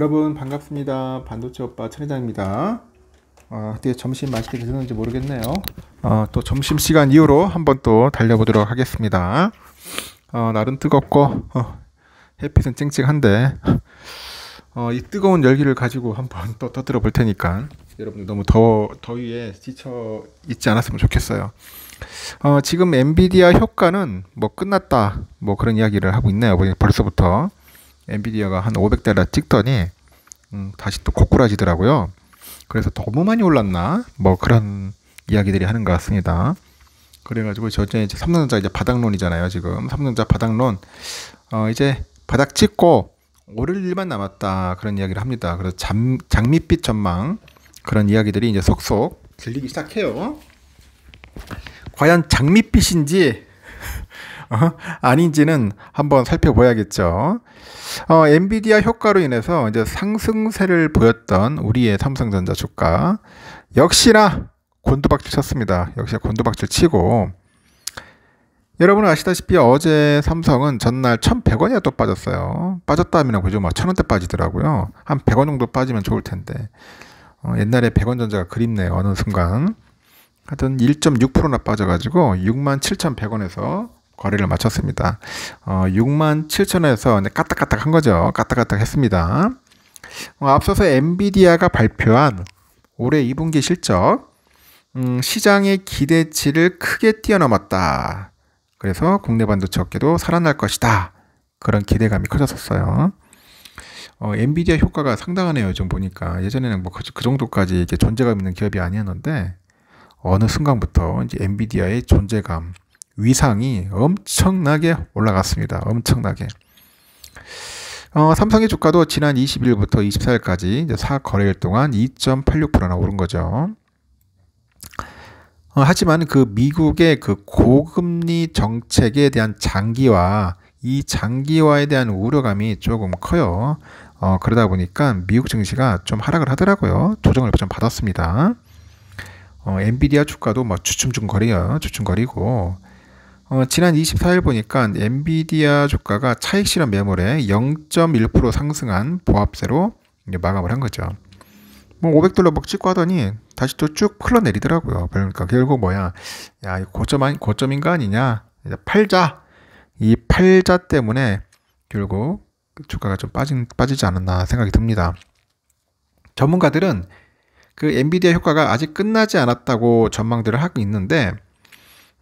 여러분 반갑습니다. 반도체 오빠 천회장입니다. 어떻게 점심 맛있게 드셨는지 모르겠네요. 또 점심시간 이후로 한번 또 달려보도록 하겠습니다. 날은 뜨겁고 햇빛은 쨍쨍한데 이 뜨거운 열기를 가지고 한번 또 떠들어 볼 테니까 여러분들 너무 더위에 지쳐 있지 않았으면 좋겠어요. 지금 엔비디아 효과는 뭐 끝났다 뭐 그런 이야기를 하고 있네요. 벌써부터 엔비디아가 한 500달러 찍더니 다시 또 고꾸라지더라고요. 그래서 너무 많이 올랐나 뭐 그런 이야기들이 하는 것 같습니다. 그래가지고 이제 삼성전자 이제 바닥론이잖아요. 지금 삼성전자 바닥론 이제 바닥 찍고 오를 일만 남았다 그런 이야기를 합니다. 그래서 장밋빛 전망 그런 이야기들이 이제 속속 들리기 시작해요. 과연 장밋빛인지 아닌지는 한번 살펴봐야겠죠. 엔비디아 효과로 인해서 이제 상승세를 보였던 우리의 삼성전자 주가 역시나 곤두박질 쳤습니다. 역시나 곤두박질 치고 여러분은 아시다시피 어제 삼성은 전날 1,100원이나 또 빠졌어요. 빠졌다면 그죠? 막 1,000원대 빠지더라고요. 한 100원 정도 빠지면 좋을 텐데 옛날에 100원 전자가 그립네요. 어느 순간 하여튼 1.6%나 빠져가지고 67,100원에서 거래를 마쳤습니다. 67,000원에서 까딱까딱 한 거죠. 까딱까딱 했습니다. 앞서서 엔비디아가 발표한 올해 2분기 실적 시장의 기대치를 크게 뛰어넘었다. 그래서 국내 반도체 업계도 살아날 것이다. 그런 기대감이 커졌었어요. 엔비디아 효과가 상당하네요. 좀 보니까 예전에는 뭐 그 정도까지 이게 존재감 있는 기업이 아니었는데 어느 순간부터 이제 엔비디아의 존재감 위상이 엄청나게 올라갔습니다. 엄청나게. 삼성의 주가도 지난 20일부터 24일까지 이제 4거래일 동안 2.86%나 오른 거죠. 하지만 그 미국의 그 고금리 정책에 대한 장기화, 이 장기화에 대한 우려감이 조금 커요. 그러다 보니까 미국 증시가 좀 하락을 하더라고요. 조정을 좀 받았습니다. 엔비디아 주가도 뭐 주춤주춤거려요. 주춤거리고. 지난 24일 보니까 엔비디아 주가가 차익 실현 매물에 0.1% 상승한 보합세로 이제 마감을 한 거죠. 뭐 $500 막 찍고 하더니 다시 또 쭉 흘러내리더라고요. 그러니까 결국 뭐야? 야, 이 고점인가 아니냐? 이제 팔자. 이 팔자 때문에 결국 주가가 좀 빠지지 않았나 생각이 듭니다. 전문가들은 그 엔비디아 효과가 아직 끝나지 않았다고 전망들을 하고 있는데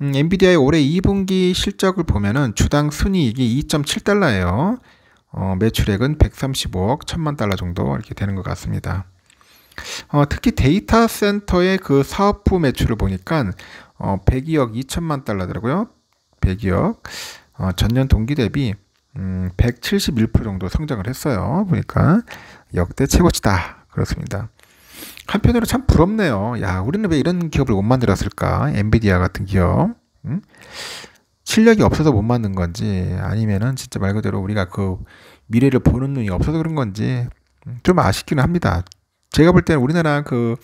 엔비디아의 올해 2분기 실적을 보면은 주당 순이익이 2.7달러예요. 매출액은 135억 1천만 달러 정도 이렇게 되는 것 같습니다. 특히 데이터 센터의 그 사업부 매출을 보니까 102억 2천만 달러더라고요. 102억. 전년 동기 대비 171% 정도 성장을 했어요. 보니까 역대 최고치다. 그렇습니다. 한편으로 참 부럽네요. 야, 우리는 왜 이런 기업을 못 만들었을까? 엔비디아 같은 기업. 실력이 없어서 못 만든 건지 아니면은 진짜 말 그대로 우리가 그 미래를 보는 눈이 없어서 그런 건지 좀 아쉽기는 합니다. 제가 볼 때는 우리나라 그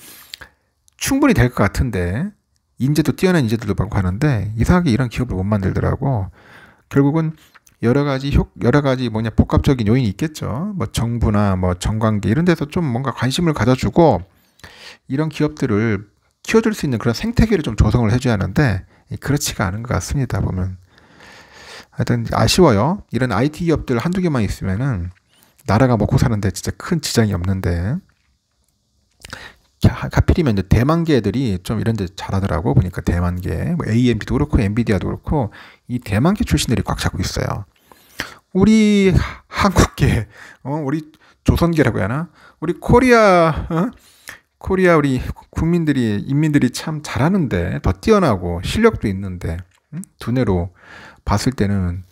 충분히 될 것 같은데 인재도 뛰어난 인재들도 많고 하는데 이상하게 이런 기업을 못 만들더라고. 결국은 여러 가지 복합적인 요인이 있겠죠. 뭐 정부나 뭐 정관계 이런 데서 좀 뭔가 관심을 가져주고 이런 기업들을 키워줄 수 있는 그런 생태계를 좀 조성을 해줘야 하는데 그렇지가 않은 것 같습니다. 보면 하여튼 아쉬워요. 이런 IT 기업들 한두 개만 있으면은 나라가 먹고 사는데 진짜 큰 지장이 없는데 하필이면 이제 대만계 애들이 좀 이런 데 잘하더라고. 보니까 대만계 뭐 AMD도 그렇고 엔비디아도 그렇고 이 대만계 출신들이 꽉 잡고 있어요. 우리 한국계 우리 조선계라고 해야 하나? 우리 코리아 우리 인민들이 참 잘하는데 더 뛰어나고 실력도 있는데 두뇌로 봤을 때는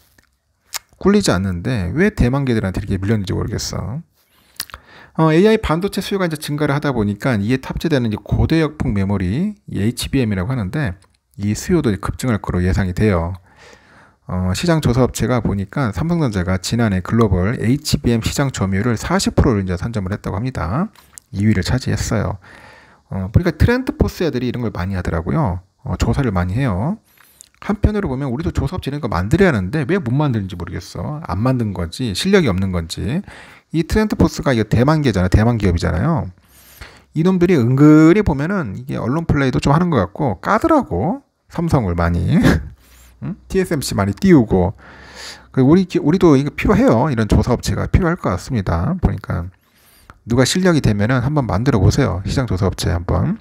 꿀리지 않는데 왜 대만계들한테 이렇게 밀렸는지 모르겠어. AI 반도체 수요가 이제 증가를 하다 보니까 이에 탑재되는 이제 고대역폭 메모리 HBM이라고 하는데 이 수요도 급증할 거로 예상이 돼요. 시장 조사 업체가 보니까 삼성전자가 지난해 글로벌 HBM 시장 점유율을 40%를 이제 선점을 했다고 합니다. 2위를 차지했어요. 보니까 트렌드포스 애들이 이런 걸 많이 하더라고요. 조사를 많이 해요. 한편으로 보면 우리도 조사업체 이런 거 만들어야 하는데 왜 못 만드는지 모르겠어. 안 만든 건지 실력이 없는 건지 이 트렌드포스가 이거 대만계잖아요. 대만 기업이잖아요. 이놈들이 은근히 보면은 이게 언론 플레이도 좀 하는 것 같고 까더라고. 삼성을 많이. 응? TSMC 많이 띄우고. 우리도 이거 필요해요. 이런 조사업체가 필요할 것 같습니다. 보니까 누가 실력이 되면은 한번 만들어 보세요. 시장 조사업체 한번.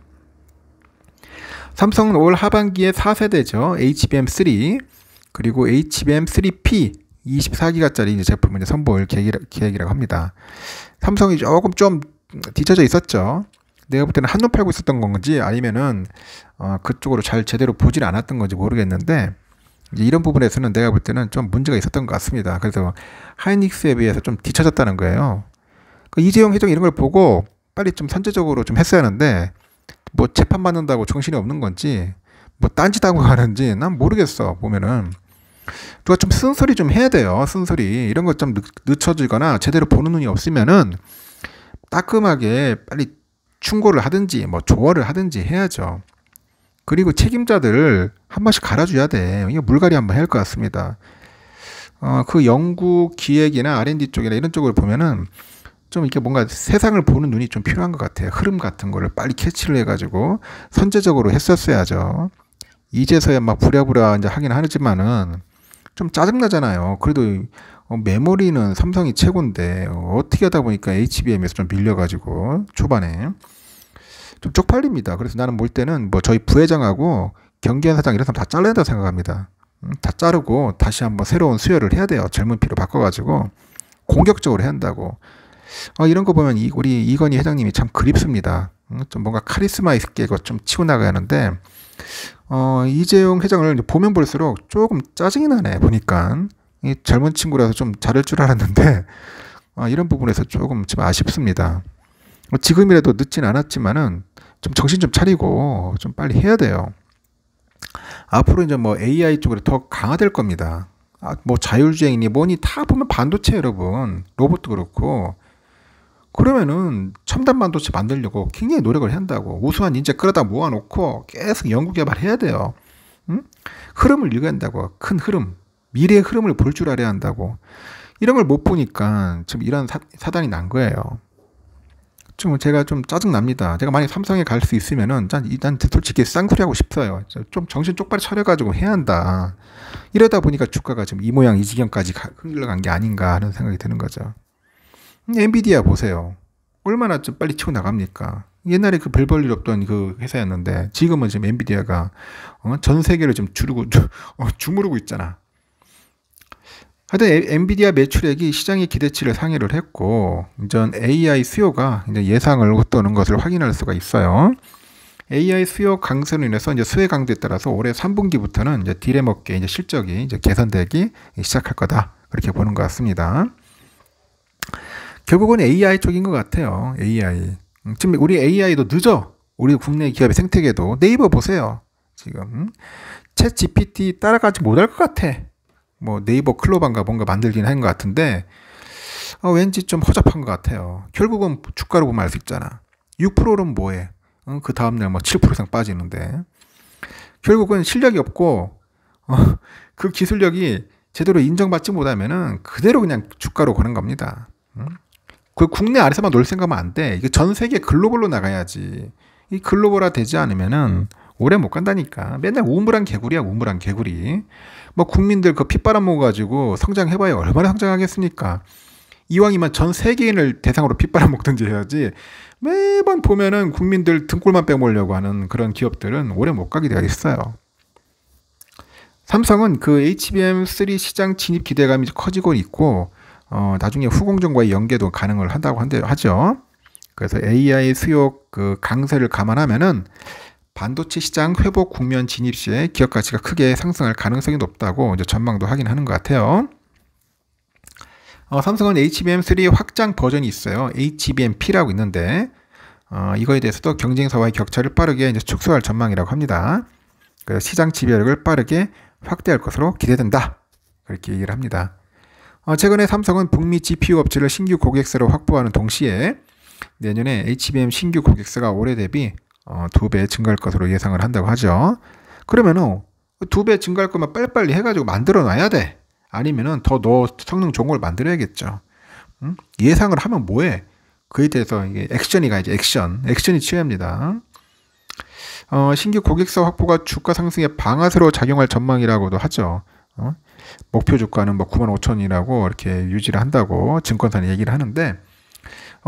삼성은 올 하반기에 4세대죠. HBM3 그리고 HBM3P 24기가짜리 이제 제품을 이제 선보일 계획이라고 합니다. 삼성이 조금 좀 뒤쳐져 있었죠. 내가 볼 때는 한눈 팔고 있었던 건지 아니면은 그쪽으로 잘 제대로 보질 않았던 건지 모르겠는데 이제 이런 부분에서는 내가 볼 때는 좀 문제가 있었던 것 같습니다. 그래서 하이닉스에 비해서 좀 뒤쳐졌다는 거예요. 이재용 회장 이런 걸 보고 빨리 좀 선제적으로 좀 했어야 하는데 뭐 재판 받는다고 정신이 없는 건지 뭐 딴짓하고 하는지 난 모르겠어. 보면은 누가 좀 쓴소리 좀 해야 돼요. 쓴소리 이런 것 좀 늦춰지거나 제대로 보는 눈이 없으면은 따끔하게 빨리 충고를 하든지 뭐 조언을 하든지 해야죠. 그리고 책임자들 한 번씩 갈아줘야 돼. 이거 물갈이 한번 해야 할 것 같습니다. 그 연구 기획이나 R&D 쪽이나 이런 쪽을 보면은 좀 이렇게 뭔가 세상을 보는 눈이 좀 필요한 것 같아요. 흐름 같은 거를 빨리 캐치를 해가지고 선제적으로 했었어야죠. 이제서야 막 부랴부랴 이제 하긴 하지만은 좀 짜증나잖아요. 그래도 메모리는 삼성이 최고인데 어떻게 하다 보니까 HBM에서 좀 밀려가지고 초반에 좀 쪽팔립니다. 그래서 나는 볼 때는 뭐 저희 부회장하고 경기현 사장 이런 사람 다 잘라야 된다고 생각합니다. 다 자르고 다시 한번 새로운 수혈을 해야 돼요. 젊은 피로 바꿔가지고 공격적으로 해야 한다고. 이런 거 보면 우리 이건희 회장님이 참 그립습니다. 좀 뭔가 카리스마 있게 좀 치고 나가야 하는데 이재용 회장을 보면 볼수록 조금 짜증이 나네. 보니까 이 젊은 친구라서 좀 잘할 줄 알았는데 이런 부분에서 조금 좀 아쉽습니다. 지금이라도 늦진 않았지만은 좀 정신 좀 차리고 좀 빨리 해야 돼요. 앞으로 이제 뭐 AI 쪽으로 더 강화될 겁니다. 뭐 자율주행이니 뭐니 다 보면 반도체 여러분 로봇도 그렇고 그러면은 첨단 반도체 만들려고 굉장히 노력을 해야 한다고. 우수한 인재 끌어다 모아놓고 계속 연구개발해야 돼요. 응? 흐름을 읽어야 한다고. 큰 흐름, 미래의 흐름을 볼 줄 알아야 한다고. 이런 걸 못 보니까 지금 이런 사단이 난 거예요. 좀 제가 좀 짜증납니다. 제가 만약 삼성에 갈 수 있으면은 난 솔직히 쌍소리 하고 싶어요. 좀 정신 똑바로 차려가지고 해야 한다. 이러다 보니까 주가가 지금 이 모양 이 지경까지 흘러간 게 아닌가 하는 생각이 드는 거죠. 엔비디아 보세요. 얼마나 좀 빨리 치고 나갑니까? 옛날에 그 별 볼 일 없던 그 회사였는데 지금은 지금 엔비디아가 전 세계를 좀 주무르고 있잖아. 하여튼 엔비디아 매출액이 시장의 기대치를 상회를 했고 이전 AI 수요가 이제 예상을 웃도는 것을 확인할 수가 있어요. AI 수요 강세로 인해서 이제 수혜 강도에 따라서 올해 3분기부터는 이제 디램 업계 이제 실적이 이제 개선되기 시작할 거다. 그렇게 보는 것 같습니다. 결국은 AI 쪽인 것 같아요. AI. 지금 우리 AI도 늦어. 우리 국내 기업의 생태계도 네이버 보세요. 지금 챗 GPT 따라가지 못할 것 같아. 뭐 네이버 클로바인가 뭔가 만들긴 한 것 같은데 왠지 좀 허접한 것 같아요. 결국은 주가로 보면 알 수 있잖아. 6%는 뭐해? 그 다음날 뭐 7% 이상 빠지는데 결국은 실력이 없고 그 기술력이 제대로 인정받지 못하면은 그대로 그냥 주가로 거는 겁니다. 그 국내 안에서만 놀 생각하면 안 돼. 이게 전 세계 글로벌로 나가야지. 이 글로벌화 되지 않으면은 오래 못 간다니까. 맨날 우물안 개구리야, 우물안 개구리. 뭐 국민들 그 피 빨아먹어가지고 성장해봐야 얼마나 성장하겠습니까? 이왕이면 전 세계인을 대상으로 피 빨아먹든지 해야지. 매번 보면은 국민들 등골만 빼먹으려고 하는 그런 기업들은 오래 못 가게 되어 있어요. 삼성은 그 HBM3 시장 진입 기대감이 커지고 있고 나중에 후공정과의 연계도 가능을 한다고 하죠. 그래서 AI 수요 그 강세를 감안하면은 반도체 시장 회복 국면 진입 시에 기업 가치가 크게 상승할 가능성이 높다고 이제 전망도 하긴 하는 것 같아요. 삼성은 HBM3 확장 버전이 있어요. HBM-P라고 있는데 이거에 대해서도 경쟁사와의 격차를 빠르게 이제 축소할 전망이라고 합니다. 그래서 시장 지배력을 빠르게 확대할 것으로 기대된다. 그렇게 얘기를 합니다. 최근에 삼성은 북미 GPU 업체를 신규 고객사로 확보하는 동시에 내년에 HBM 신규 고객사가 올해 대비 2배 증가할 것으로 예상을 한다고 하죠. 그러면은 2배 증가할 거면 빨리빨리 해가지고 만들어 놔야 돼. 아니면은 더 성능 좋은 걸 만들어야겠죠. 응? 예상을 하면 뭐해? 그에 대해서 이게 액션이 가야지. 액션이 취해야 합니다. 신규 고객사 확보가 주가 상승에 방아쇠로 작용할 전망이라고도 하죠. 목표 주가는 뭐 95,000원이라고 이렇게 유지를 한다고 증권사는 얘기를 하는데,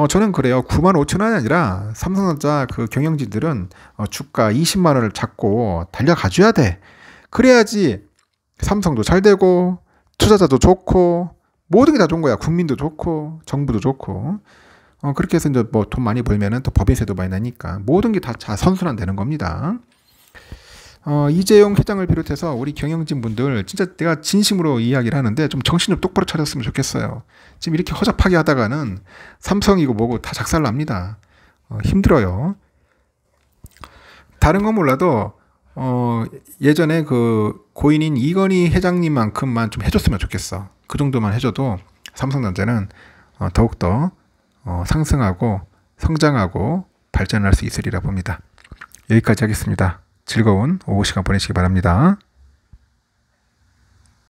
저는 그래요. 95,000원이 아니라 삼성전자 그 경영진들은 주가 20만 원을 잡고 달려가줘야 돼. 그래야지 삼성도 잘 되고 투자자도 좋고 모든 게 다 좋은 거야. 국민도 좋고 정부도 좋고. 그렇게 해서 이제 뭐 돈 많이 벌면은 또 법인세도 많이 나니까 모든 게 다 선순환되는 겁니다. 이재용 회장을 비롯해서 우리 경영진 분들 진짜 내가 진심으로 이야기를 하는데 좀 정신 좀 똑바로 차렸으면 좋겠어요. 지금 이렇게 허접하게 하다가는 삼성이고 뭐고 다 작살납니다. 힘들어요. 다른 건 몰라도 예전에 그 고인인 이건희 회장님만큼만 좀 해줬으면 좋겠어. 그 정도만 해줘도 삼성전자는 더욱더 상승하고 성장하고 발전할 수 있으리라 봅니다. 여기까지 하겠습니다. 즐거운 오후 시간 보내시기 바랍니다.